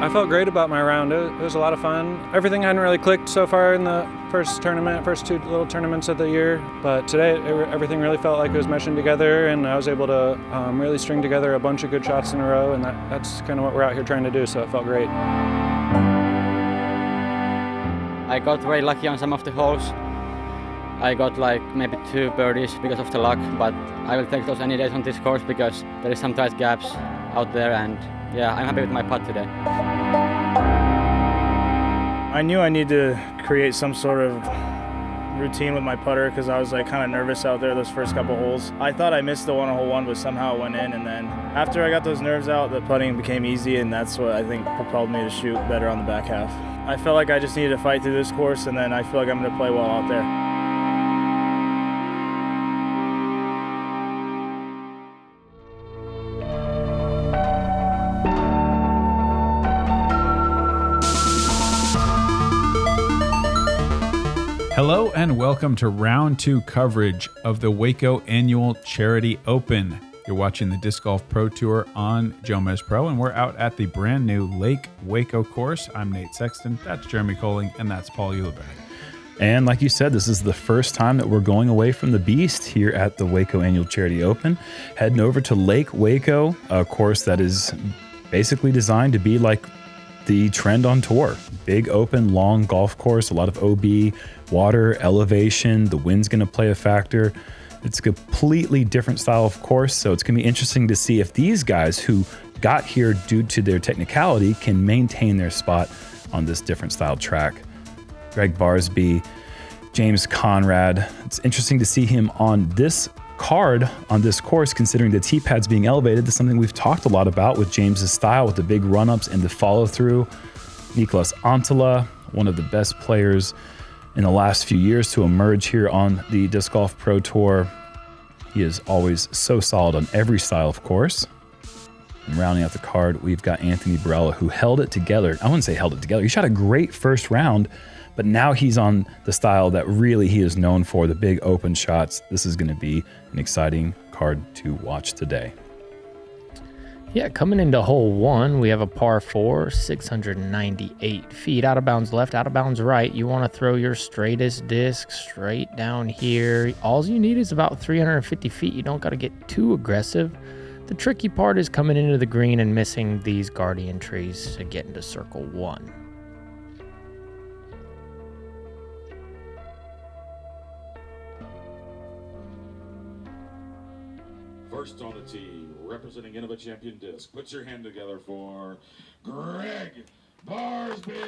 I felt great about my round. It was a lot of fun. Everything hadn't really clicked so far in the first two little tournaments of the year, but today everything really felt like it was meshing together, and I was able to really string together a bunch of good shots in a row, and that's kind of what we're out here trying to do, so it felt great. I got very lucky on some of the holes. I got like maybe 2 birdies because of the luck, but I will take those any days on this course because there is some tight gaps out there, and yeah, I'm happy with my putt today. I knew I needed to create some sort of routine with my putter because I was like kind of nervous out there those first couple holes. I thought I missed the one-hole one, but somehow it went in, and then after I got those nerves out, the putting became easy, and that's what I think propelled me to shoot better on the back half. I felt like I just needed to fight through this course, and then I feel like I'm going to play well out there. Hello and welcome to round 2 coverage of the Waco Annual Charity Open. You're watching the Disc Golf Pro Tour on JomezPro, and we're out at the brand new Lake Waco course. I'm Nate Sexton, that's Jeremy Koling, and that's Paul Ulibarri. And like you said, this is the first time that we're going away from the beast here at the Waco Annual Charity Open, heading over to Lake Waco, a course that is basically designed to be like the trend on tour. Big, open, long golf course, a lot of OB, water, elevation, the wind's going to play a factor. It's a completely different style of course, so it's going to be interesting to see if these guys who got here due to their technicality can maintain their spot on this different style track. Gregg Barsby, James Conrad. It's interesting to see him on this card on this course, considering the tee pads being elevated. This is something we've talked a lot about with James's style, with the big run-ups and the follow-through. Niklas, Anttila, one of the best players in the last few years to emerge here on the Disc Golf Pro Tour. He is always so solid on every style of course. And rounding out the card, we've got Barela, who held it together. I wouldn't say held it together. He shot a great first round, but now he's on the style that really he is known for, the big open shots. This is going to be an exciting card to watch today. Yeah, coming into hole 1, we have a par 4, 698 feet. Out of bounds left, out of bounds right. You want to throw your straightest disc straight down here. All you need is about 350 feet. You don't got to get too aggressive. The tricky part is coming into the green and missing these guardian trees to get into circle 1. First on the tee, representing Innova Champion Disc. Put your hand together for Gregg Barsby.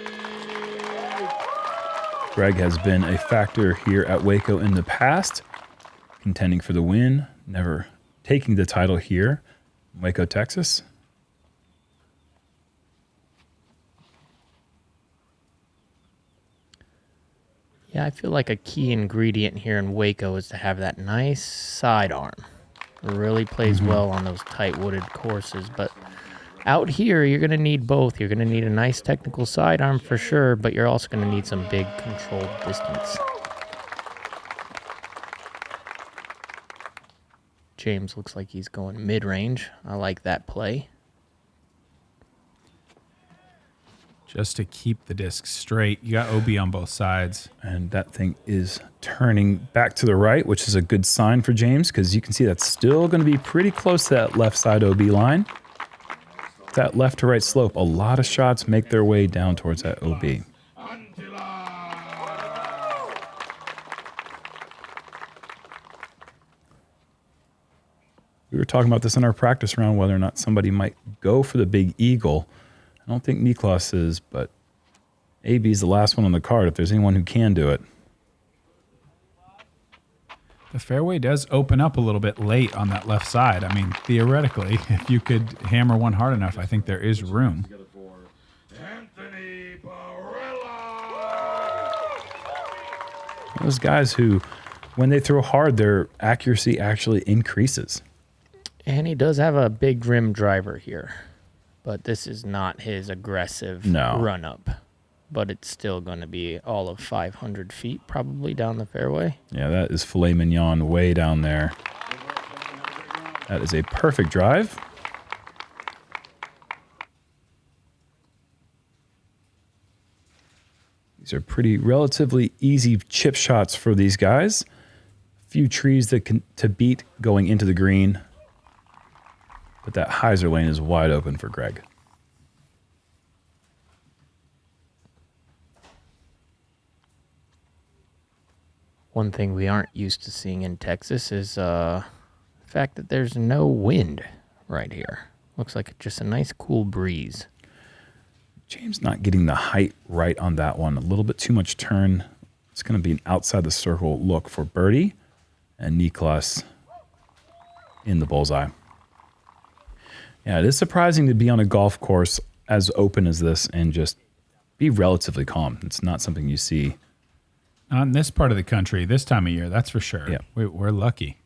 Gregg has been a factor here at Waco in the past, contending for the win, never taking the title here in Waco, Texas. Yeah, I feel like a key ingredient here in Waco is to have that nice sidearm. Really plays well on those tight wooded courses, but out here you're going to need both. You're going to need a nice technical sidearm for sure, but you're also going to need some big controlled distance. James looks like he's going mid-range. I like that play. Just to keep the disc straight. You got OB on both sides. And that thing is turning back to the right, which is a good sign for James, because you can see that's still going to be pretty close to that left side OB line. That left to right slope, a lot of shots make their way down towards that OB. We were talking about this in our practice round, whether or not somebody might go for the big eagle. I don't think Niklas is, but AB is the last one on the card if there's anyone who can do it. The fairway does open up a little bit late on that left side. I mean, theoretically, if you could hammer one hard enough, I think there is room. Those guys who, when they throw hard, their accuracy actually increases. And he does have a big rim driver here, but this is not his aggressive run-up. But it's still going to be all of 500 feet probably down the fairway. Yeah, that is filet mignon way down there. That is a perfect drive. These are pretty relatively easy chip shots for these guys. Few trees to beat going into the green. But that hyzer lane is wide open for Gregg. One thing we aren't used to seeing in Texas is the fact that there's no wind right here. Looks like just a nice cool breeze. James not getting the height right on that one. A little bit too much turn. It's going to be an outside the circle look for birdie. And Niklas in the bullseye. Yeah, it is surprising to be on a golf course as open as this and just be relatively calm. It's not something you see. On this part of the country, this time of year, that's for sure. Yeah. We're lucky.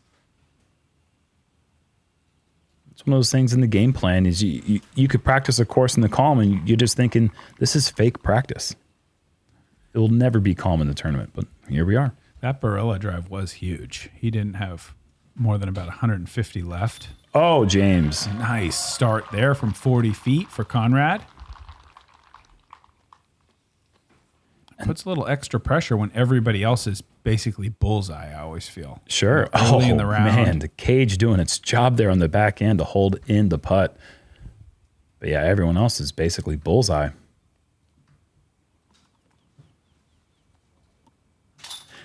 It's one of those things in the game plan is you could practice a course in the calm and you're just thinking, this is fake practice. It will never be calm in the tournament, but here we are. That Barela drive was huge. He didn't have more than about 150 left. Oh, James. Nice start there from 40 feet for Conrad. Puts a little extra pressure when everybody else is basically bullseye, I always feel. Sure. Early in the round. Man, the cage doing its job there on the back end to hold in the putt. But yeah, everyone else is basically bullseye.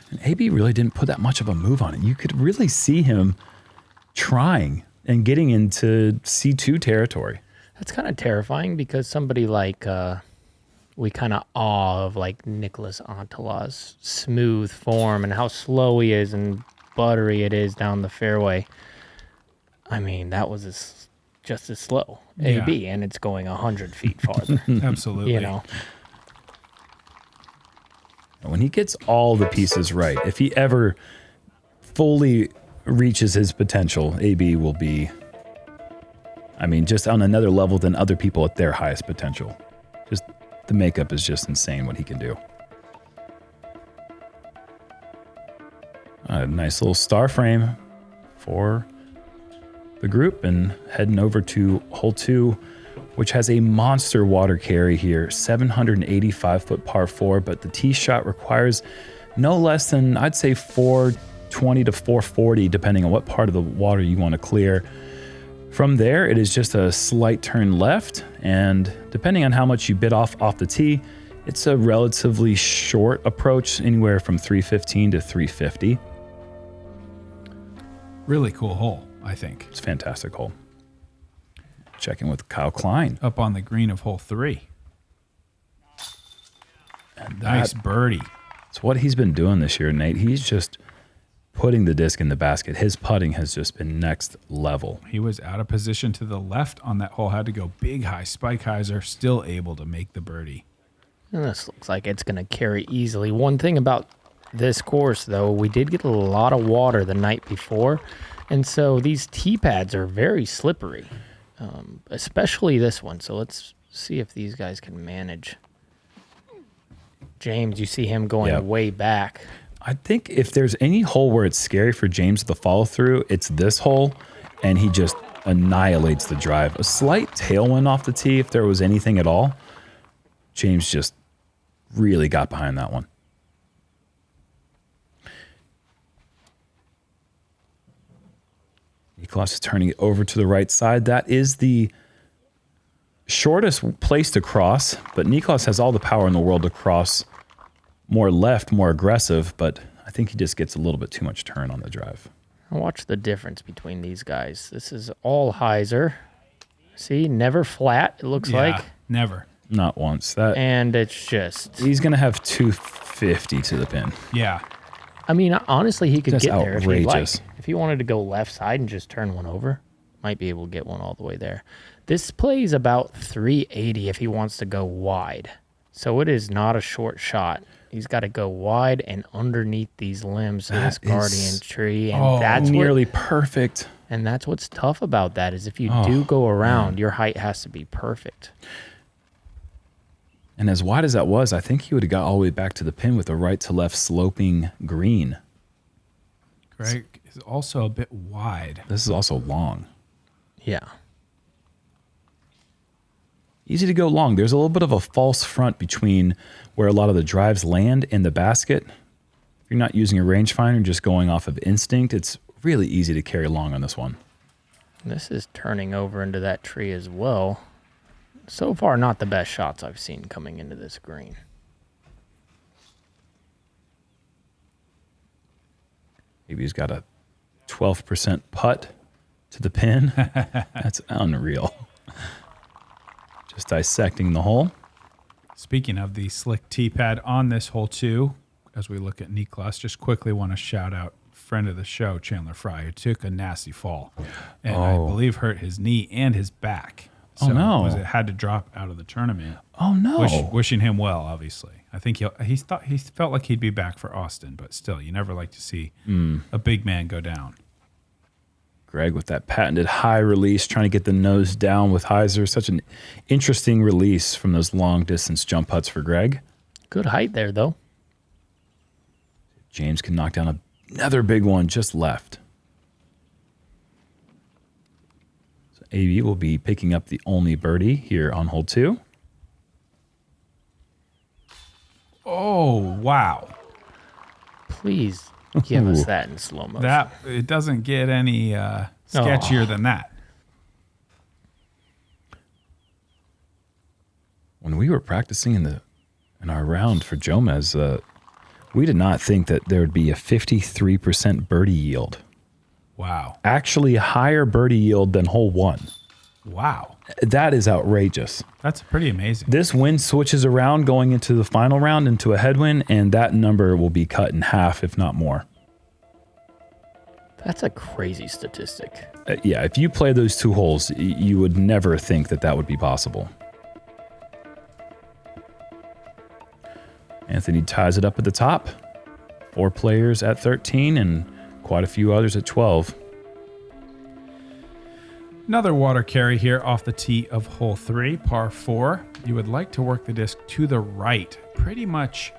And AB really didn't put that much of a move on it. You could really see him trying and getting into C2 territory. That's kind of terrifying because somebody like we kind of awe of like Niklas Anttila's smooth form and how slow he is and buttery it is down the fairway. I mean, that was just as slow, AB, and it's going 100 feet farther. Absolutely. You know. When he gets all the pieces right, if he ever fully reaches his potential, AB will be, I mean, just on another level than other people at their highest potential. Just the makeup is just insane what he can do. A nice little star frame for the group and heading over to hole 2, which has a monster water carry here, 785-foot par 4, but the tee shot requires no less than, I'd say, 420 to 440, depending on what part of the water you want to clear. From there, it is just a slight turn left, and depending on how much you bit off the tee, it's a relatively short approach, anywhere from 315 to 350. Really cool hole, I think. It's a fantastic hole. Checking with Kyle Klein. Up on the green of hole 3. Nice birdie. It's what he's been doing this year, Nate. He's just putting the disc in the basket. His putting has just been next level. He was out of position to the left on that hole, had to go big high spike hyzer, still able to make the birdie. And this looks like it's going to carry easily. One thing about this course, though, we did get a lot of water the night before, and so these tee pads are very slippery, especially this one. So let's see if these guys can manage. James, you see him going way back. I think if there's any hole where it's scary for James to follow through, it's this hole, and he just annihilates the drive. A slight tailwind off the tee, if there was anything at all. James just really got behind that one. Niklas is turning it over to the right side. That is the shortest place to cross, but Niklas has all the power in the world to cross more left, more aggressive, but I think he just gets a little bit too much turn on the drive. Watch the difference between these guys. This is all hyzer. See, never flat, it looks like. Never. Not once. And it's just... He's going to have 250 to the pin. Yeah. I mean, honestly, he could That's get there if he outrageous. liked. If he wanted to go left side and just turn one over, might be able to get one all the way there. This plays about 380 if he wants to go wide. So it is not a short shot. He's got to go wide and underneath these limbs of this guardian tree. And that's nearly perfect. And that's what's tough about that is if you do go around, your height has to be perfect. And as wide as that was, I think he would have got all the way back to the pin with a right to left sloping green. Gregg is also a bit wide. This is also long. Yeah. easy to go long. There's a little bit of a false front between where a lot of the drives land and the basket. If you're not using a rangefinder, just going off of instinct, it's really easy to carry long on this one. This is turning over into that tree as well. So far, not the best shots I've seen coming into this green. Maybe he's got a 12% putt to the pin. That's unreal. Just dissecting the hole. Speaking of the slick tee pad on this hole too, as we look at Niklas, just quickly want to shout out friend of the show, Chandler Fry, who took a nasty fall and I believe hurt his knee and his back. So it had to drop out of the tournament. Oh no! Wishing him well, obviously. I think he felt like he'd be back for Austin, but still, you never like to see a big man go down. Gregg with that patented high release, trying to get the nose down with hyzer. Such an interesting release from those long distance jump putts for Gregg. Good height there, though. James can knock down another big one just left. So AB will be picking up the only birdie here on hole 2. Oh, wow. Please give us that in slow motion. It doesn't get any sketchier than that. When we were practicing in our round for Jomez, we did not think that there would be a 53% birdie yield. Wow. Actually, higher birdie yield than hole 1. Wow. That is outrageous. That's pretty amazing. This wind switches around going into the final round into a headwind, and that number will be cut in half, if not more. That's a crazy statistic. Yeah, if you play those 2 holes, you would never think that that would be possible. Anthony ties it up at the top. 4 players at 13 and quite a few others at 12. Another water carry here off the tee of hole 3, par 4. You would like to work the disc to the right pretty much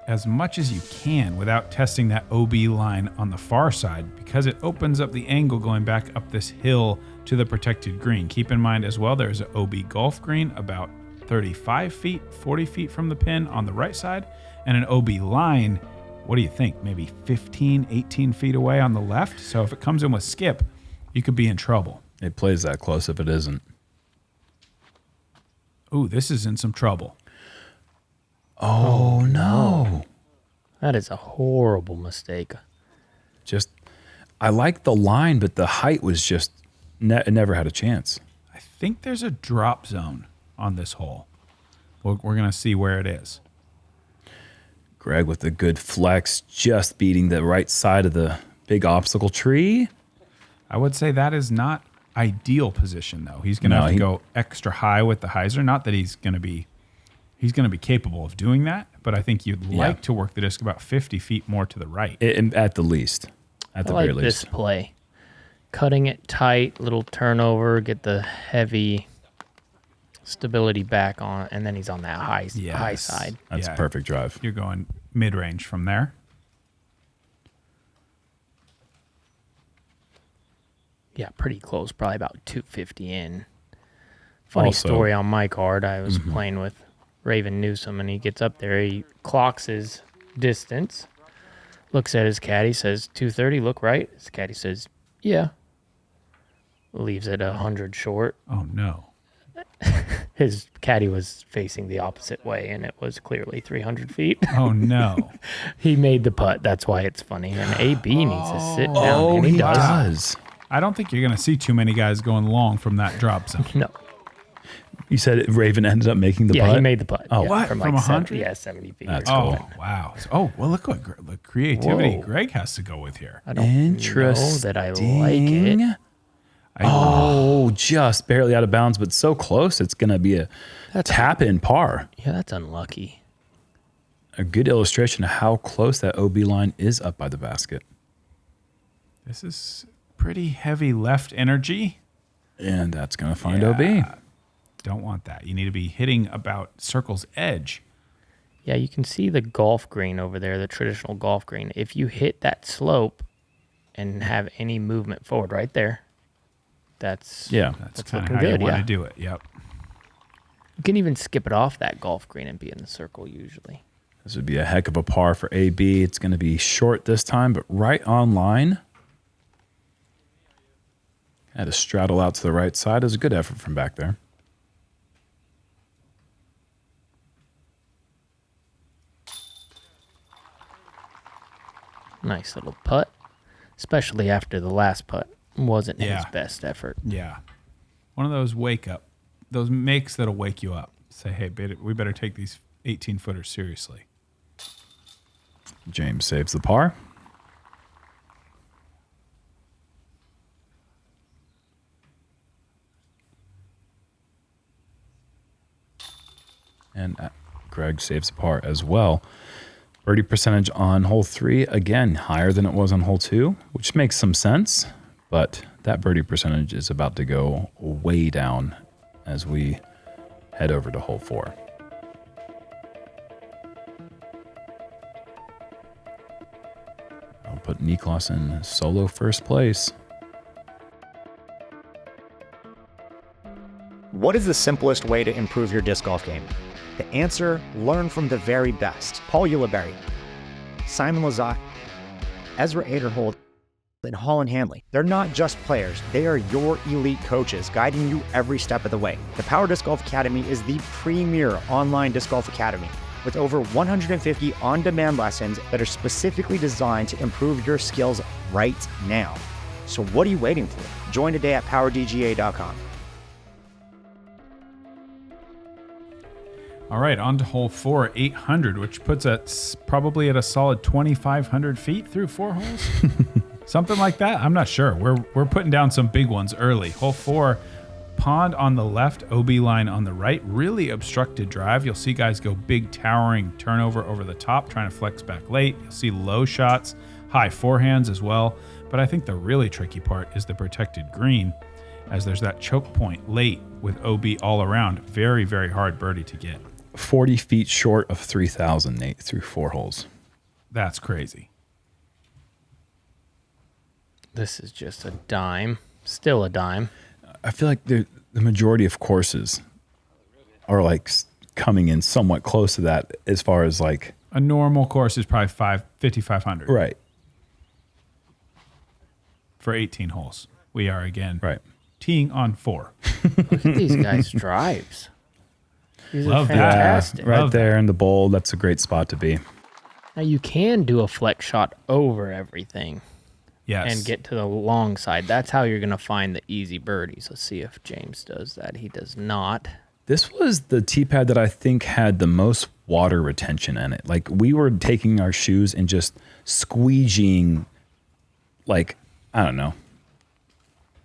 as you can without testing that OB line on the far side because it opens up the angle going back up this hill to the protected green. Keep in mind as well, there's an OB golf green about 35 feet, 40 feet from the pin on the right side, and an OB line, what do you think, maybe 15, 18 feet away on the left? So if it comes in with skip, you could be in trouble. It plays that close if it isn't. Ooh, this is in some trouble. Oh, no. That is a horrible mistake. I like the line, but the height was just, it never had a chance. I think there's a drop zone on this hole. We're going to see where it is. Gregg with a good flex, just beating the right side of the big obstacle tree. I would say that is not ideal position, though. He's going to have to go extra high with the hyzer. Not that he's going to be capable of doing that, but I think you'd like to work the disc about 50 feet more to the right. At the least. At the very least. This play. Cutting it tight, little turnover, get the heavy stability back on, and then he's on that high side. That's a perfect drive. You're going mid-range from there. Yeah, pretty close, probably about 250 in. Funny story on my card, I was playing with Raven Newsom, and he gets up there, he clocks his distance, looks at his caddy, says 230, look right. His caddy says, yeah. Leaves it 100 short. Oh, no. His caddy was facing the opposite way, and it was clearly 300 feet. Oh, no. He made the putt. That's why it's funny. And AB needs to sit down, and he does. I don't think you're going to see too many guys going long from that drop zone. No. You said Raven ended up making the putt? Yeah, he made the putt. Oh, yeah, from 100? Yeah, 70 feet. That's cool. Oh, wow. Oh, well, look what the creativity Gregg has to go with here. I don't know that I like it. Just barely out of bounds, but so close. It's going to be a tap-in par. Yeah, that's unlucky. A good illustration of how close that OB line is up by the basket. This is pretty heavy left energy. And that's going to find OB. Don't want that. You need to be hitting about circle's edge. Yeah, you can see the golf green over there, the traditional golf green. If you hit that slope and have any movement forward right there, that's kind of how you want to do it. Yep. You can even skip it off that golf green and be in the circle usually. This would be a heck of a par for AB. It's going to be short this time, but right on line. Had to straddle out to the right side. It was a good effort from back there. Nice little putt, especially after the last putt wasn't his Yeah. best effort. Yeah. One of those wake up, those makes that'll wake you up. Say, hey, we better take these 18-footers seriously. James saves the par. And Gregg saves the par as well. Birdie percentage on hole 3, again, higher than it was on hole 2, which makes some sense, but that birdie percentage is about to go way down as we head over to hole 4. I'll put Niklas in solo first place. What is the simplest way to improve your disc golf game? The answer, learn from the very best. Paul Ulibarri, Simon Lizotte, Ezra Aderhold, and Holland Hanley. They're not just players, they are your elite coaches guiding you every step of the way. The Power Disc Golf Academy is the premier online disc golf academy with over 150 on-demand lessons that are specifically designed to improve your skills right now. So what are you waiting for? Join today at PowerDGA.com. All right, on to hole 4, 800, which puts us probably at a solid 2,500 feet through 4 holes. Something like that. I'm not sure. We're putting down some big ones early. Hole 4, pond on the left, OB line on the right. Really obstructed drive. You'll see guys go big towering turnover over the top, trying to flex back late. You'll see low shots, high forehands as well. But I think the really tricky part is the protected green, as there's that choke point late with OB all around. Very, very hard birdie to get. 40 feet short of 3,000, Nate, through 4 holes. That's crazy. This is just a dime. Still a dime. I feel like the majority of courses are like coming in somewhat close to that as far as like... A normal course is probably 5,500. Right. For 18 holes. We are again Right. teeing on 4. Look at these guys' drives. These Love are that. fantastic. Right Love there in the bowl. That's a great spot to be. Now you can do a flex shot over everything Yes. and get to the long side. That's how you're going to find the easy birdies. Let's see if James does that. He does not. This was the tee pad that I think had the most water retention in it. Like we were taking our shoes and just squeegeeing, like, I don't know,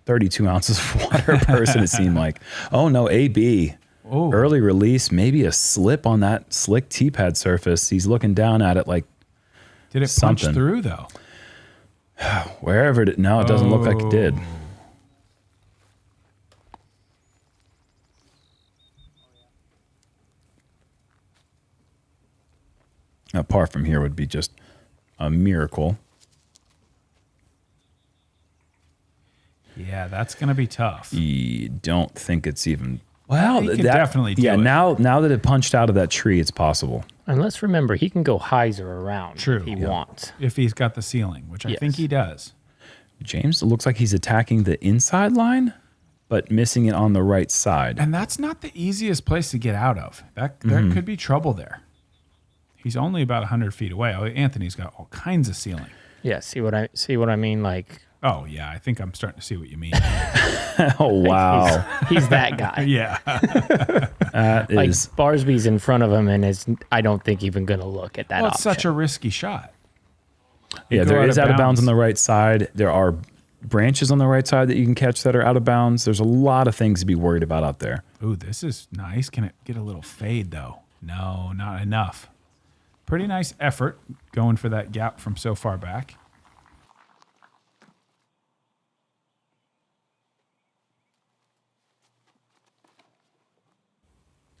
32 ounces of water a person, it seemed like. Oh no, AB. Oh. Early release, maybe a slip on that slick tee pad surface. He's looking down at it like Did it something. punch through, though? Wherever it, no, it doesn't look like it did. A par from here would be just a miracle. Yeah, that's going to be tough. You don't think it's even... Well, He could definitely do yeah, it. now that it punched out of that tree, it's possible. And let's remember, he can go hyzer around True, if he yeah. wants. If he's got the ceiling, which I think Yes. he does. James, it looks like he's attacking the inside line, but missing it on the right side. And that's not the easiest place to get out of. There could be trouble there. He's only about 100 feet away. Oh, Anthony's got all kinds of ceiling. Yeah, see what I mean? Like, Oh, yeah, I think I'm starting to see what you mean. Oh, wow. he's that guy. Yeah. That Like is... Barsby's in front of him and is, I don't think, even going to look at that Well, it's option. such a risky shot. Yeah, go there out is of out of bounds on bounds. the right side. There are branches on the right side that you can catch that are out of bounds. There's a lot of things to be worried about out there. Ooh, this is nice. Can it get a little fade, though? No, not enough. Pretty nice effort going for that gap from so far back.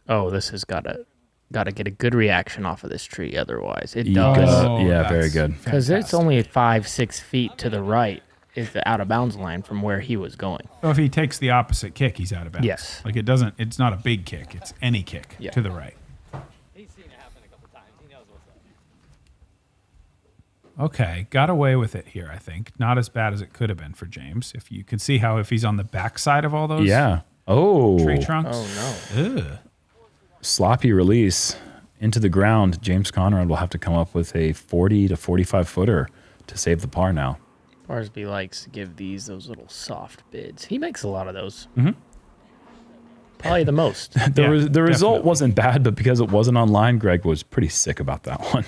Oh, this has got to get a good reaction off of this tree. Otherwise, it You does. got- yeah, that's very good. Because it's fantastic. only 5-6 feet to the right. is the out of bounds line from where he was going. So if he takes the opposite kick, he's out of bounds. Yes. Like it's not a big kick. It's any kick to the right. He's seen it happen a couple times. He knows what's up. Okay, got away with it here, I think. Not as bad as it could have been for James. If you can see how if he's on the backside of all those tree trunks. Oh, no. Sloppy release into the ground. James Conrad will have to come up with a 40 to 45 footer to save the par now. Barsby likes to give those little soft bids. He makes a lot of those. Mm-hmm. Probably the most. The result wasn't bad, but because it wasn't online, Gregg was pretty sick about that one.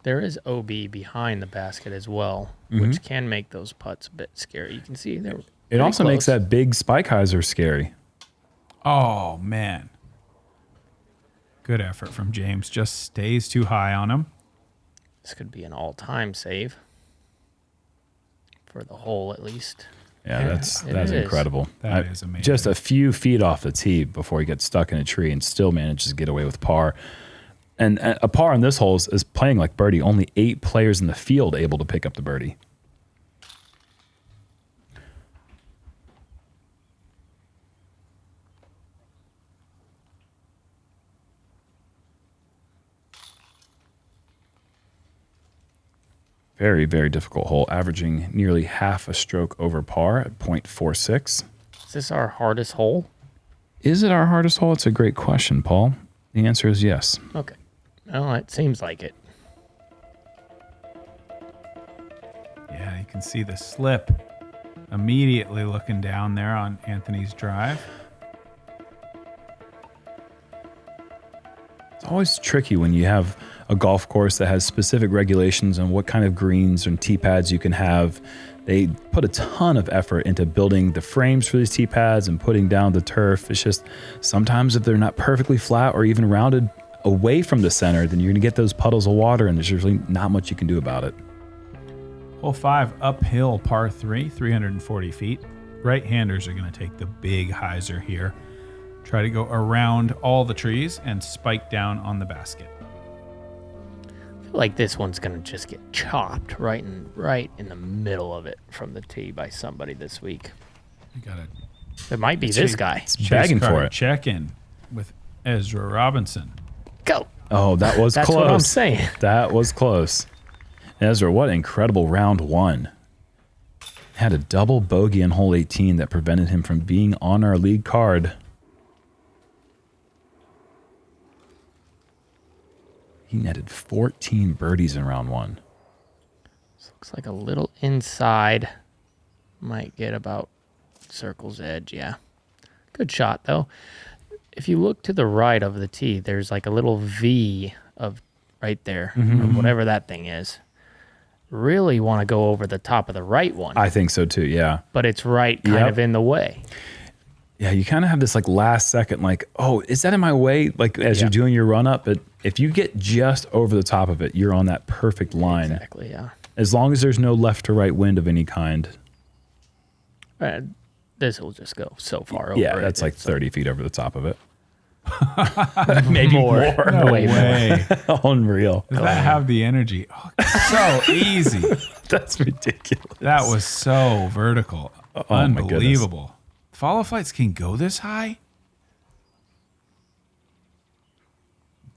There is OB behind the basket as well, which can make those putts a bit scary. You can see they're It also close. makes that big spike hyzer scary. Oh, man. Good effort from James. Just stays too high on him. This could be an all-time save for the hole, at least. Yeah, that's incredible. That is amazing. Just a few feet off the tee before he gets stuck in a tree and still manages to get away with par. And a par on this hole is playing like birdie. Only 8 players in the field able to pick up the birdie. Very, very difficult hole, averaging nearly half a stroke over par at 0.46. Is this our hardest hole? Is it our hardest hole? It's a great question, Paul. The answer is yes. Okay. Well, it seems like it. Yeah, you can see the slip immediately looking down there on Anthony's drive. It's always tricky when you have a golf course that has specific regulations on what kind of greens and tee pads you can have. They put a ton of effort into building the frames for these tee pads and putting down the turf. It's just sometimes if they're not perfectly flat or even rounded away from the center, then you're going to get those puddles of water, and there's really not much you can do about it. Hole 5, uphill, par 3, 340 feet. Right-handers are going to take the big hyzer here. Try to go around all the trees and spike down on the basket. I feel like this one's going to just get chopped right in the middle of it from the tee by somebody this week. You got to It might be this guy. It's begging for it. Check in with Ezra Robinson. Go. Oh, that was That's close. what I'm saying. That was close. Ezra, what incredible round 1. Had a double bogey in hole 18 that prevented him from being on our lead card. He netted 14 birdies in round 1. This looks like a little inside. Might get about circle's edge, yeah. Good shot, though. If you look to the right of the tee, there's like a little V of right there, or whatever that thing is. Really want to go over the top of the right one. I think so too, yeah. But it's right kind of in the way. Yeah, you kind of have this like last second, like, oh, is that in my way? Like as you're doing your run up, but if you get just over the top of it, you're on that perfect line. Exactly, yeah. As long as there's no left to right wind of any kind. This will just go so far over. Yeah, that's like 30 feet over the top of it. maybe more. No Way way. Unreal. Does that have the energy? Oh, so easy. That's ridiculous. That was so vertical. Oh, my goodness. Unbelievable. Follow flights can go this high?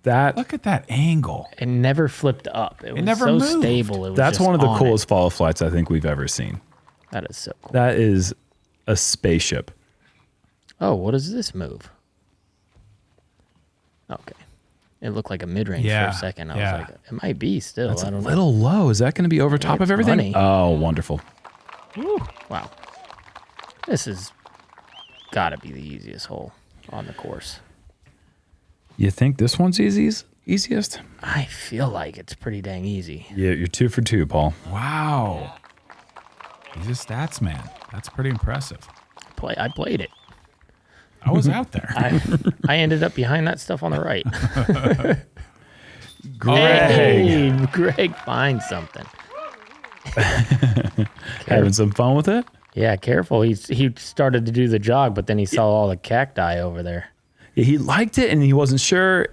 Look at that angle. It never flipped up. It was never so moved. stable. It was That's just one of the on coolest follow flights I think we've ever seen. it. That is so cool. That is a spaceship. Oh, what is this move? Okay. It looked like a mid-range for Yeah, a second. I yeah. was like, it might be still. That's I a don't know. little low. Is that going to be over top of It's everything? money. Oh, wonderful. Wow. This has got to be the easiest hole on the course. You think this one's easiest? I feel like it's pretty dang easy. Yeah, you're 2 for 2, Paul. Wow. He's a stats man. That's pretty impressive. I played it. I was out there. I ended up behind that stuff on the right. Gregg. Hey, Gregg finds something. Having some fun with it? Yeah, careful. He started to do the jog, but then he saw all the cacti over there. Yeah, he liked it and he wasn't sure.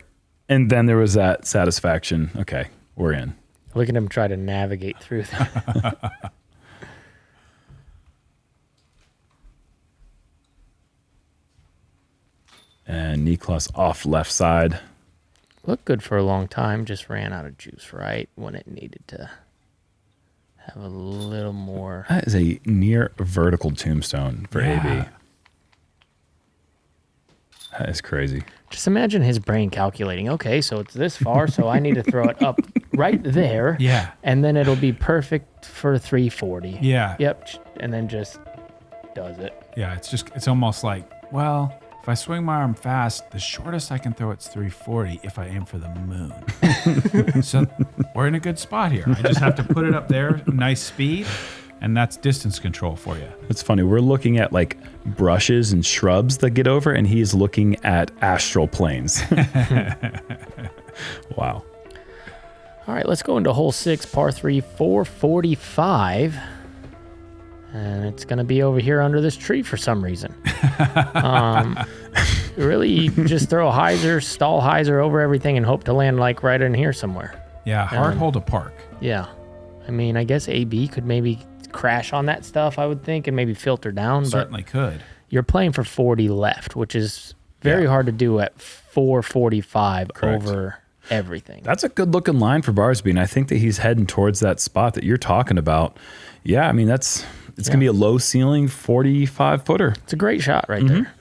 And then there was that satisfaction. Okay, we're in. Look at him try to navigate through that. And Niklas off left side. Looked good for a long time, just ran out of juice right when it needed to have a little more. That is a near vertical tombstone for AB. That is crazy. Just imagine his brain calculating, okay, so it's this far, so I need to throw it up right there. Yeah. And then it'll be perfect for 340. Yeah. Yep. And then just does it. Yeah, it's almost like, well, if I swing my arm fast, the shortest I can throw it's 340 if I aim for the moon. So we're in a good spot here. I just have to put it up there, nice speed, and that's distance control for you. It's funny. We're looking at like brushes and shrubs that get over, and he's looking at astral planes. Wow. All right, let's go into hole 6, par 3, 445. And it's going to be over here under this tree for some reason. Really, just throw a hyzer, stall hyzer over everything and hope to land like right in here somewhere. Yeah, hard hole to park. Yeah. I mean, I guess AB could maybe crash on that stuff, I would think, and maybe filter down. Certainly but could. You're playing for 40 left, which is very hard to do at 445 over everything. That's a good looking line for Barsby, and I think that he's heading towards that spot that you're talking about. Yeah, I mean, it's going to be a low ceiling 45 footer. It's a great shot right there.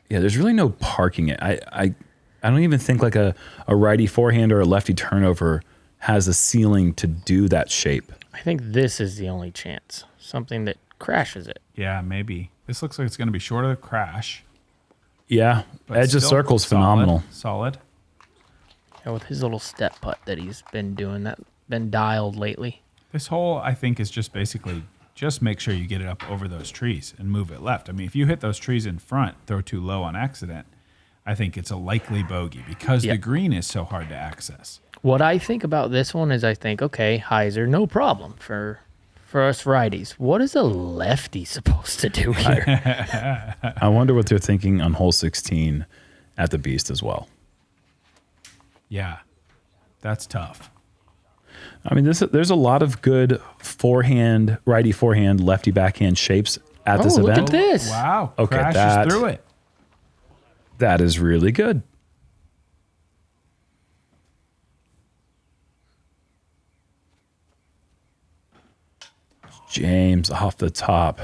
Yeah, there's really no parking it. I don't even think like a righty forehand or a lefty turnover has a ceiling to do that shape. I think this is the only chance. Something that crashes it. Yeah, maybe. This looks like it's going to be short of the crash. Yeah, but edge of still circle's phenomenal. Solid. Yeah, with his little step putt that he's been doing, that been dialed lately. This hole, I think, is just basically just make sure you get it up over those trees and move it left. I mean, if you hit those trees in front, throw too low on accident, I think it's a likely bogey because the green is so hard to access. What I think about this one is I think, okay, hyzer, no problem for us righties. What is a lefty supposed to do here? I wonder what they're thinking on hole 16 at the Beast as well. Yeah, that's tough. I mean, there's a lot of good forehand, righty forehand, lefty backhand shapes at this event. Look at this. Wow. Okay, Crashes through it. That is really good. James off the top.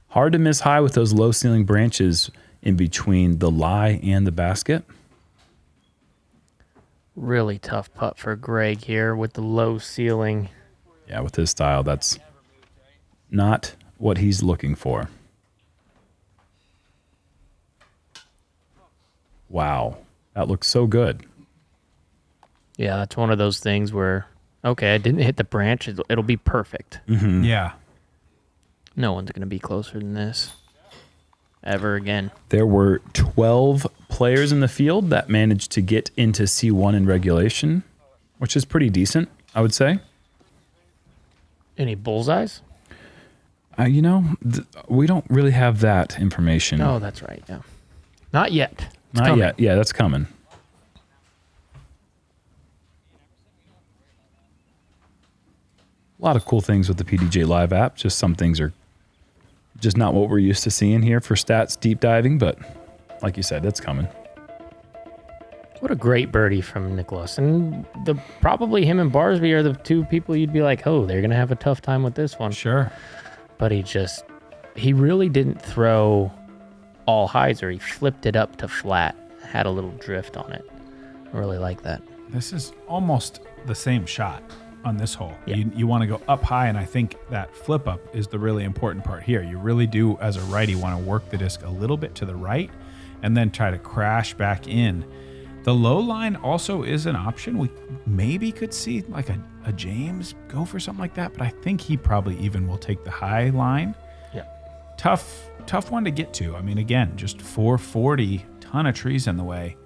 Hard to miss high with those low ceiling branches in between the lie and the basket. Really tough putt for Gregg here with the low ceiling. Yeah, with his style, that's not what he's looking for. Wow, that looks so good. Yeah, that's one of those things where, okay, I didn't hit the branch. It'll be perfect. Mm-hmm. Yeah. No one's going to be closer than this ever again. There were 12 players in the field that managed to get into C1 in regulation, which is pretty decent, I would say. Any bullseyes? You know, we don't really have that information. Oh, that's right. Yeah. Not yet. It's Not coming. yet. Yeah, that's coming. A lot of cool things with the PDGA Live app. Just some things are just not what we're used to seeing here for stats deep diving, but like you said, that's coming. What a great birdie from Niklas. And probably him and Barsby are the two people you'd be like, oh, they're going to have a tough time with this one. Sure. But he really didn't throw all hyzer. He flipped it up to flat, had a little drift on it. I really like that. This is almost the same shot on this hole. Yeah. You want to go up high, and I think that flip up is the really important part here. You really do, as a righty, want to work the disc a little bit to the right and then try to crash back in. The low line also is an option. We maybe could see like a James go for something like that, but I think he probably even will take the high line. Yeah. Tough one to get to. I mean, again, just 440, ton of trees in the way.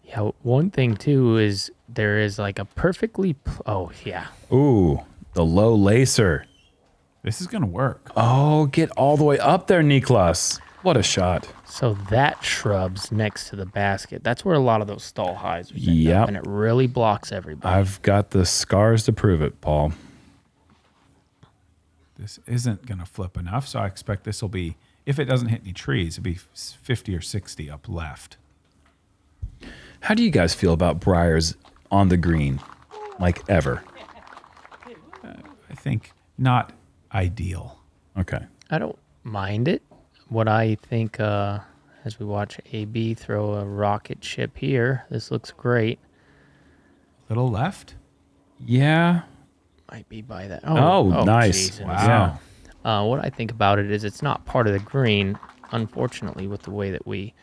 Yeah, one thing too is there is like a perfectly... Oh, yeah. Ooh, the low lacer. This is going to work. Oh, get all the way up there, Niklas. What a shot. So that shrub's next to the basket. That's where a lot of those stall highs end Yep. up, and it really blocks everybody. I've got the scars to prove it, Paul. This isn't going to flip enough, so I expect this will be, if it doesn't hit any trees, it'll be 50 or 60 up left. How do you guys feel about Briars on the green, like ever? I think not ideal. Okay. I don't mind it. What I think, as we watch AB throw a rocket ship here, this looks great. Little left? Yeah. Might be by that. Oh, nice. geez. Wow. What I think about it is it's not part of the green, unfortunately, with the way that we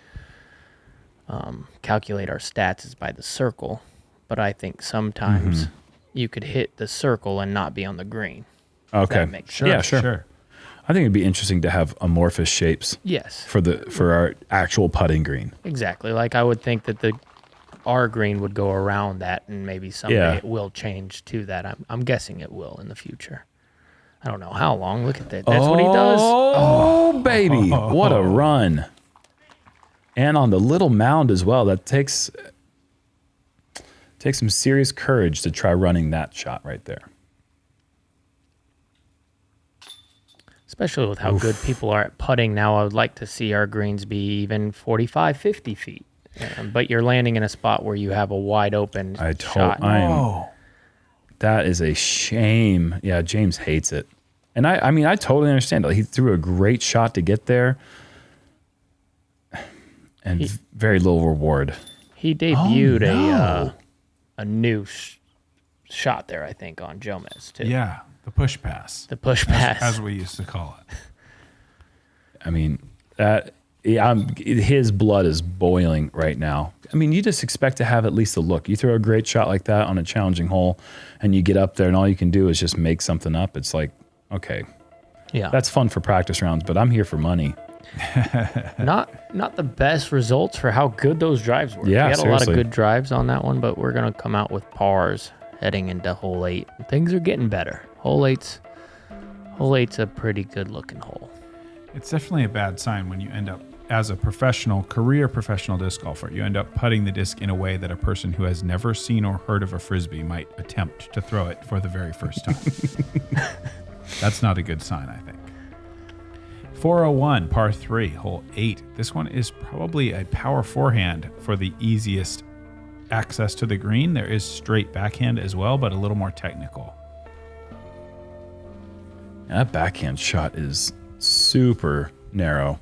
calculate our stats is by the circle. But I think sometimes you could hit the circle and not be on the green. Okay. That makes sense. Yeah, sure. I think it'd be interesting to have amorphous shapes Yes, for our actual putting green. exactly. Like I would think that our green would go around that, and maybe someday Yeah. it will change to that. I'm guessing it will in the future. I don't know how long. Look at that. That's what he does. Oh, baby. What a run. And on the little mound as well. That takes some serious courage to try running that shot right there. Especially with how good people are at putting now, I would like to see our greens be even 45, 50 feet. But you're landing in a spot where you have a wide open shot. That is a shame. Yeah, James hates it. And I mean, I totally understand it. He threw a great shot to get there and very little reward. He debuted a new shot there, I think, on Jomez, too. Yeah, the push pass. The push pass. As we used to call it. I mean, his blood is boiling right now. I mean, you just expect to have at least a look. You throw a great shot like that on a challenging hole, and you get up there, and all you can do is just make something up. It's like, okay, Yeah. that's fun for practice rounds, but I'm here for money. Not the best results for how good those drives were. Yeah, we had a lot of seriously. good drives on that one, but we're going to come out with pars heading into hole 8. Things are getting better. Hole 8's a pretty good looking hole. It's definitely a bad sign when you end up, as a career professional disc golfer, you end up putting the disc in a way that a person who has never seen or heard of a Frisbee might attempt to throw it for the very first time. That's not a good sign, I think. 401, par 3, hole 8. This one is probably a power forehand for the easiest access to the green. There is straight backhand as well, but a little more technical. That backhand shot is super narrow.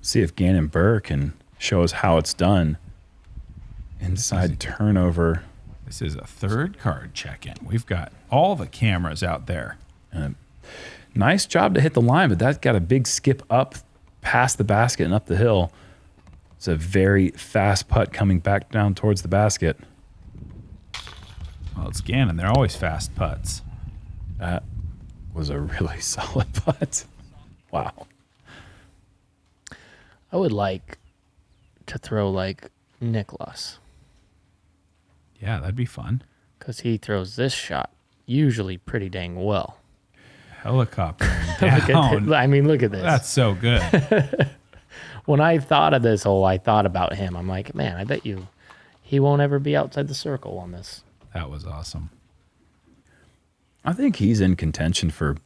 See if Gannon Burr can show us how it's done. Inside turnover. This is a third card check-in. We've got all the cameras out there. Nice job to hit the line, but that got a big skip up past the basket and up the hill. It's a very fast putt coming back down towards the basket. Well, it's Gannon. They're always fast putts. That was a really solid putt. Wow. I would like to throw like Niklas, Yeah, that'd be fun. because he throws this shot usually pretty dang well. Helicopter Look at down. this. I mean, look at this. That's so good. When I thought of this hole, I thought about him. I'm like, man, I bet you he won't ever be outside the circle on this. That was awesome. I think he's in contention for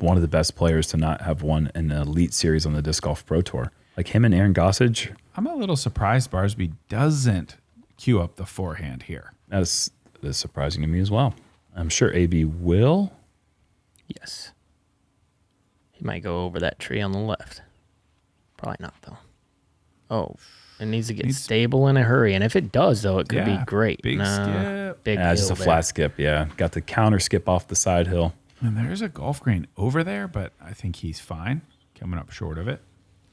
one of the best players to not have won an elite series on the Disc Golf Pro Tour. Like him and Aaron Gossage. I'm a little surprised Barsby doesn't cue up the forehand here. That's surprising to me as well. I'm sure AB will. Yes. He might go over that tree on the left. Probably not, though. Oh, it needs to get stable in a hurry. And if it does, though, it could be great. Big skip. Big Yeah, just a hill flat there. skip. Yeah. Got the counter skip off the side hill. And there's a golf green over there, but I think he's fine. Coming up short of it.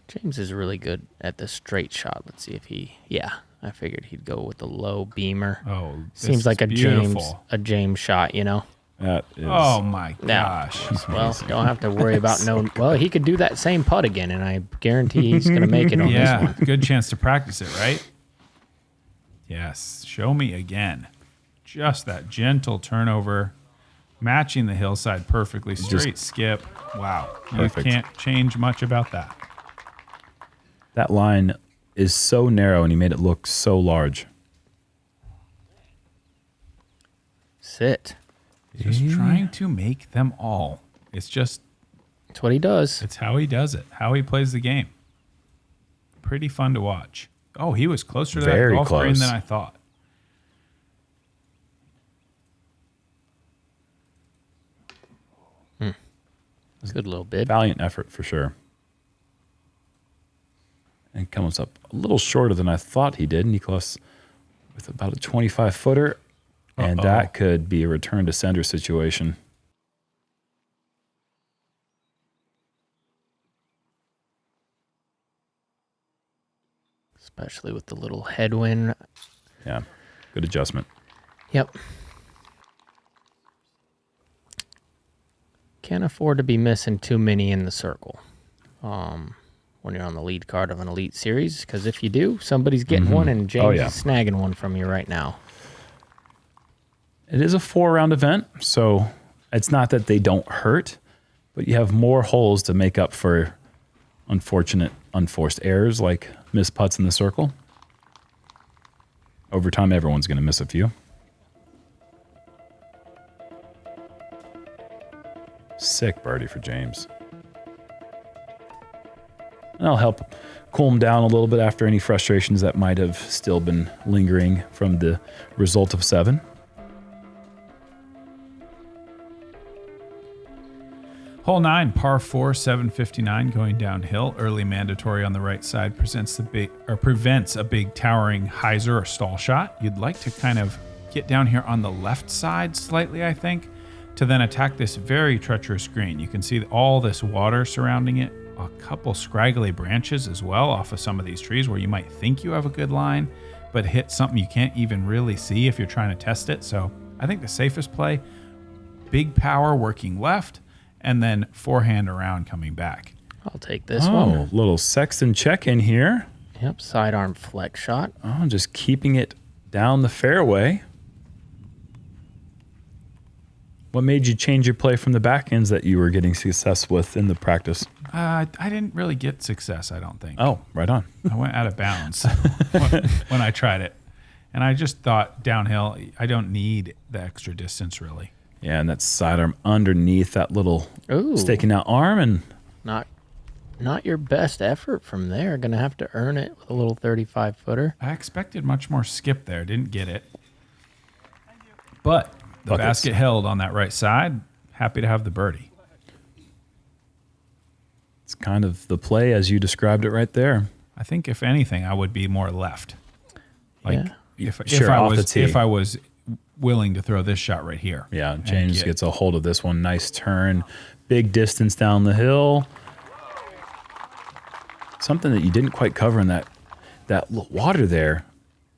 James is really good at the straight shot. Let's see if he... Yeah, I figured he'd go with the low beamer. Oh, this Seems like is beautiful. a James shot, you know? That is, Oh my Now, gosh. well, don't have to worry about no... Well, he could do that same putt again, and I guarantee he's going to make it on this Yeah, one. good chance to practice it, right? Yes, show me again. Just that gentle turnover, matching the hillside perfectly. Straight skip. Wow, Perfect. you can't change much about that. That line is so narrow, and he made it look so large. Sit. Just trying to make them all. It's just, That's what he does. it's how he does it, how he plays the game. Pretty fun to watch. Oh, he was closer to Very that golf green close. than I thought. Good little bit. Valiant effort for sure. And comes up a little shorter than I thought he did. Niklas with about a 25-footer. And that could be a return to sender situation. Especially with the little headwind. Yeah, good adjustment. Yep. Can't afford to be missing too many in the circle when you're on the lead card of an elite series, because if you do, somebody's getting one, and James is snagging one from you right now. It is a 4-round event, so it's not that they don't hurt, but you have more holes to make up for unfortunate, unforced errors like missed putts in the circle. Over time, everyone's going to miss a few. Sick birdie for James. And that'll help cool him down a little bit after any frustrations that might have still been lingering from the result of 7. Hole 9, par 4, 759, going downhill. Early mandatory on the right side prevents a big towering hyzer or stall shot. You'd like to kind of get down here on the left side slightly, I think, to then attack this very treacherous green. You can see all this water surrounding it, a couple scraggly branches as well off of some of these trees where you might think you have a good line, but hit something you can't even really see if you're trying to test it. So I think the safest play, big power working left, and then forehand around coming back. I'll take this one. Little Sexton check in here. Yep, sidearm flex shot. Oh, just keeping it down the fairway. What made you change your play from the back ends that you were getting success with in the practice? I didn't really get success, I don't think. Oh, right on. I went out of bounds when I tried it. And I just thought downhill, I don't need the extra distance really. Yeah, and that sidearm underneath that little staking out arm, and not your best effort from there. Gonna have to earn it with a little 35-footer. I expected much more skip there. Didn't get it. But the basket held on that right side. Happy to have the birdie. It's kind of the play as you described it right there. I think if anything, I would be more left. Like Yeah. if I was willing to throw this shot right here. Yeah, James gets a hold of this one. Nice turn. Big distance down the hill. Something that you didn't quite cover in that water there.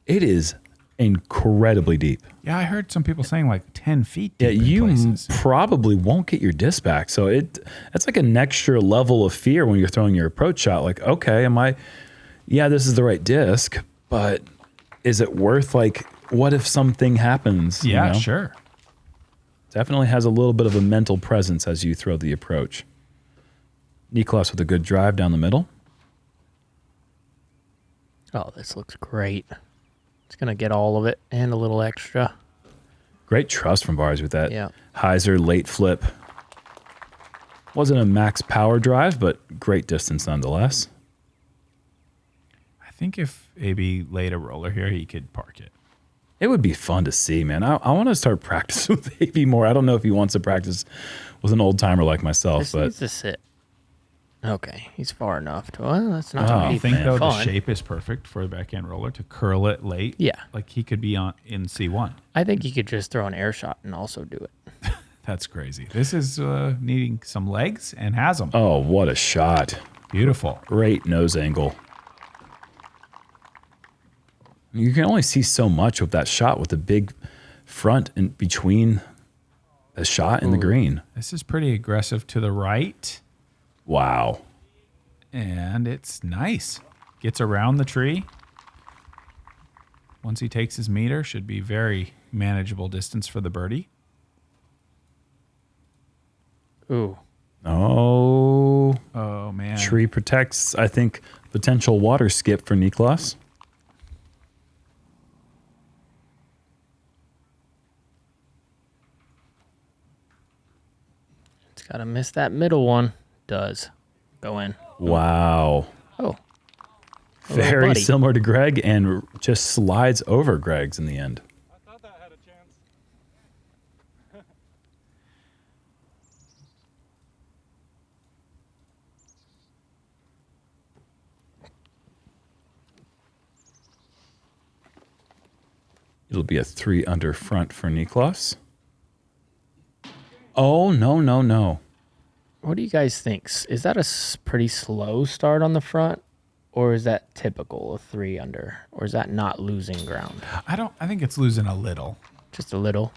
It is incredibly deep. Yeah, I heard some people saying like 10 feet deep. Yeah, you places. probably won't get your disc back. So that's like an extra level of fear when you're throwing your approach shot. Like, okay, this is the right disc, but is it worth, like, what if something happens? Yeah, you know? sure. Definitely has a little bit of a mental presence as you throw the approach. Niklas with a good drive down the middle. Oh, this looks great. It's going to get all of it and a little extra. Great trust from Barsby with that Yeah. hyzer late flip. Wasn't a max power drive, but great distance nonetheless. I think if AB laid a roller here, he could park it. It would be fun to see, man. I want to start practicing with AB more. I don't know if he wants to practice with an old timer like myself, This but needs to sit. Okay, he's far enough to. Well, that's not. I think though fun. the shape is perfect for a backhand roller to curl it late. Yeah, like he could be in C1. I think you could just throw an air shot and also do it. That's crazy. This is needing some legs and has them. Oh, what a shot! Beautiful. Great nose angle. You can only see so much of that shot with the big front in between the shot and the green. This is pretty aggressive to the right. Wow. And it's nice. Gets around the tree. Once he takes his meter, should be very manageable distance for the birdie. Ooh. Oh. Oh, man. tree protects, I think, potential water skip for Niklas. It's got to miss that middle one. Does. Go in. Wow. Oh. Very similar to Gregg and just slides over Gregg's in the end. I thought that had a chance. It'll be a 3 under front for Niklas. Oh, no, no, no. What do you guys think? Is that a pretty slow start on the front? Or is that typical of 3 under? Or is that not losing ground? I think it's losing a little. Just a little?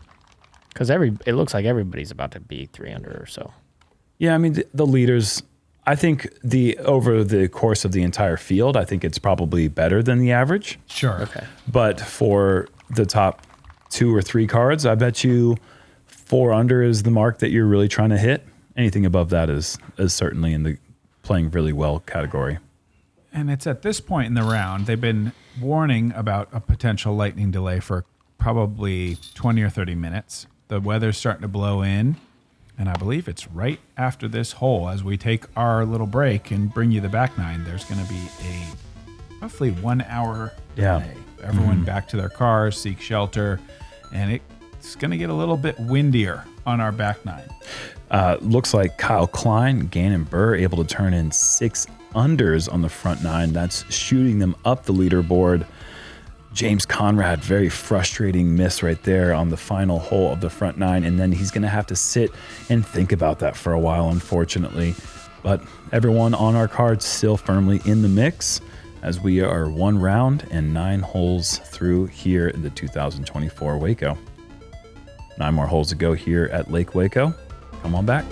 Because it looks like everybody's about to be 3 under or so. Yeah, I mean, the leaders, I think over the course of the entire field, I think it's probably better than the average. Sure. Okay. But for the top 2 or 3 cards, I bet you 4 under is the mark that you're really trying to hit. Anything above that is certainly in the playing really well category. And it's at this point in the round, they've been warning about a potential lightning delay for probably 20 or 30 minutes. The weather's starting to blow in, and I believe it's right after this hole as we take our little break and bring you the back 9. There's going to be a roughly 1 hour delay. Everyone back to their cars, seek shelter, and it's going to get a little bit windier on our back 9. Looks like Kyle Klein, Gannon Burr able to turn in 6 unders on the front 9. That's shooting them up the leaderboard. James Conrad, very frustrating miss right there on the final hole of the front 9. And then he's going to have to sit and think about that for a while, unfortunately. But everyone on our card still firmly in the mix as we are 1 round and 9 holes through here in the 2024 Waco. 9 more holes to go here at Lake Waco. Come on back.